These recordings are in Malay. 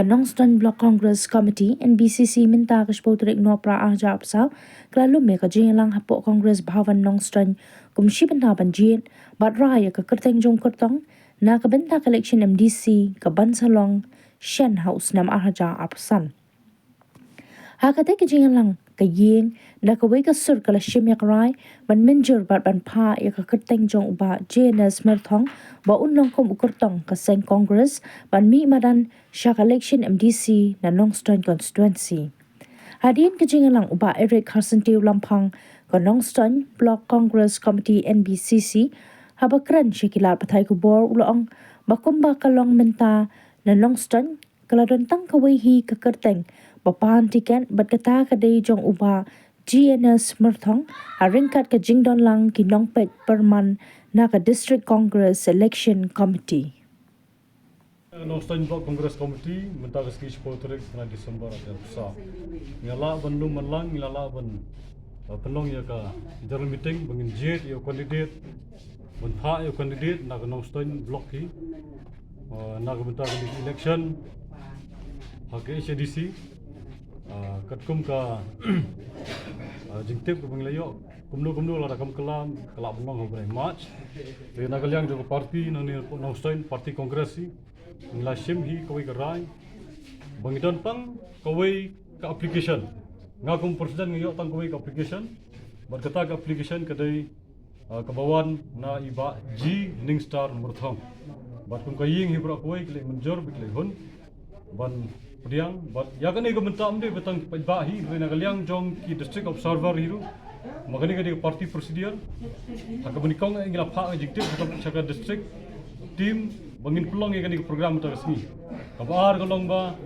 ka Nongstoin Block Congress Committee NBCC minta ka spotrik no pra ahja apsa klalu me ka jingang hapo Congress Bhavan Nongstoin kum shibanta ban Jieid bat raya ka kyrtong kyrtong na ka benta collection MDC ka bansalong Shen House nam ahja apsan hakate ka jingang ka yeng na ka wei ka sur ka la shimyak rai ban minjur bat ban pa ya ka kyrtong uba GNS Myrthong ba unlong kum kyrtong ka seng Congress ban mi madan sha election MDC na Nongstoin constituency hadin ka jingang uba Eric Harsentiu Lampang ka Nongstoin Block Congress Committee NBCC habakran shikilar patay ko bor ulong bakumba kalong menta na Nongstoin kaladon tang kawehi ka kyrtong bapan tiken bat kata ka day jong uba GNS Myrthong haringkat ka jingdon lang kinongpet perman na ka District Congress Election Committee. Nongstoin Block Congress Committee minta ke ski spotrik na Desember ada besar. Ngala ban lu manlang ngala ban penong ya ka general meeting bangin Jieid ya candidate ban pha ya candidate na Nongstoin Block ki na ka minta ke election hak HDC katkum ka jingtip ke banglayo kumnu la rakam kalam kala bangong hobre March te nagalyang jo party nang Nongstoin party congress hi ngla shim hi kawai ka rai bangidon tang kawai ka application ngakum presiden ngayo tang kawai ka application berkata ka application kadai kabawan na iba G Nongstoin Myrthong bat kum kaying hi bra kawai kle menjor bikle hun ban Pediang, but ya kan ego mentam de betang pajbahi, na kaliang jong ki district observer hiru, makanya kan ego party procedure, agak menikong ingin apa jiktif agak district team bangin pulang kan ego program itu resmi, kabar kalong ba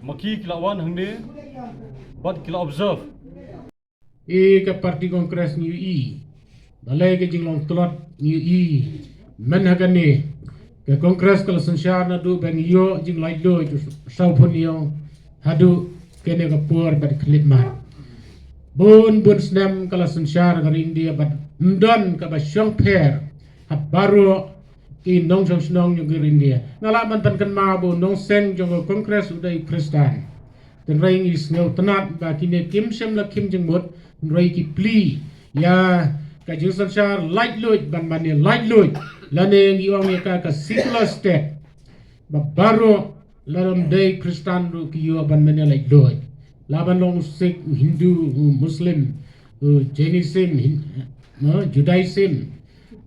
maki kilawan hande, but kila observe. Ke party kongres New E, balai ke jinglong telot New E, menhagane. Ke kongres kalau sensyar na du bang yo jing lai do itu saupun yo hadu kene ke puar bad klipmat bun snam kalau sensyar ke India bad ndon ke ba syong per hab baru ki nong syong snong yo ke India ngalaman tan kan ma bu nong seng jong kongres udai Kristan dan rai is ngau tenat ba kine kim sem la kim jing mot rai ki pli ya ka jing sensyar light load ban mane light load lane ngiwang ka secular state baru laram day Kristan ru ki yo ban menela doy laban long Sikh Hindu Muslim Jainism Judaism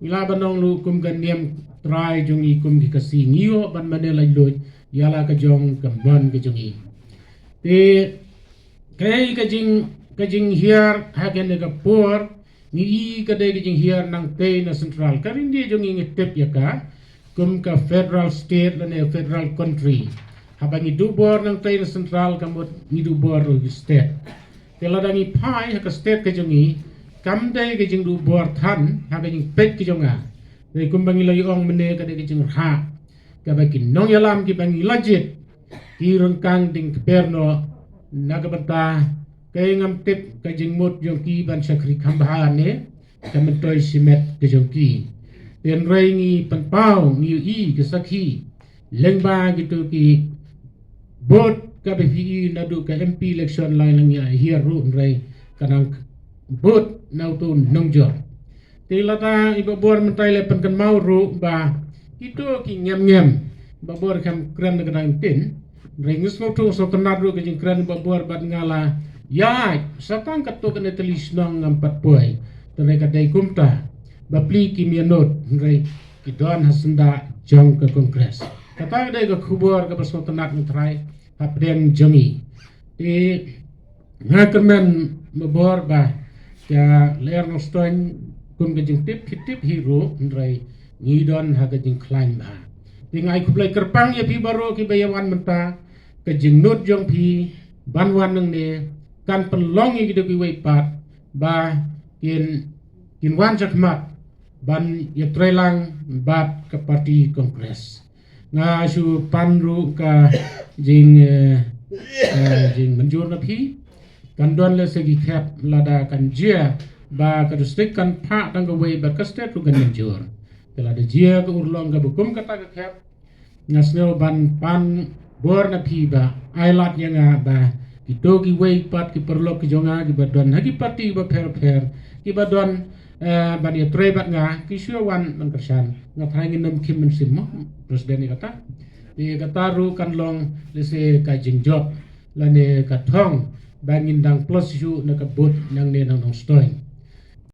laban long lu kum ganyam try jong i kum ki kasi ngiyo ban menela doy yala ka jong kamban ke jong i te kai ka jing here hagen ka por ni kadai ke jing here nang te na central karin dia jong inget tep ya ka kum ka federal state la ne federal country habang idubor nang te na central kamot idubor ro state tela dangi pai ha ka state ke jong i kam dai ke jing dubor than ha ke jing pet ke jong a dei kum bangi lai ong mene kadai ke jing ha ka ba ki nong yalam ki bangi lajit ki rengkang ding perno nagabanta kay ngam tip ka jingmot jong ki ban sakri kambahan ne kamantoy simet ke jong ki ten rai ngi panpau ngi i ke sakhi lengba gitu ki bot ka BPI nadu ka MP election line lang ya here ru rai kanang bot nauto nongjor tilata ibabor mentai le pankan mau ru ba itu ki ngem babor kam kran kanang tin rai ngis ngoto so kenat ru ke jing kran babor bat ngala ya satang kato kena telis nong ngampat puai terai kadai kumta bapli kimianot rai kidon hasenda jong ke kongres kata kadai ke kubur ke pasal tenak mentrai hapdeng jongi ngakemen mebor bah ya ler Nongstoin kum ke jing tip hero rai ngidon ha ke jing klaim ba tingai kublai kerpang ya pi baro ki bayawan menta ke jing not jong pi banwan nang ne kan pelongi gitu ki pat ba kin wan jakmat ban ya trelang bat ke parti kongres nga su panru ka jing menjur na phi kan don le segi khap lada kan jia ba ka district kan pha dang ka wei ba ka state ru kan menjur tela de jia ka urlong ka bukum kata ka khap ngasneo ban pan bor na pi ba ailat yang ba kita ki wei pat ki perlu ki jonga ki badon hagi parti ba per ki badon ba dia trebat nga ki syuwan man kersan nga thangin nam kim men sim presiden ni kata di kata ru kan long lese ka jingjok lane ka thong bangin dang plus yu na ka bot nang ne nang Nongstoin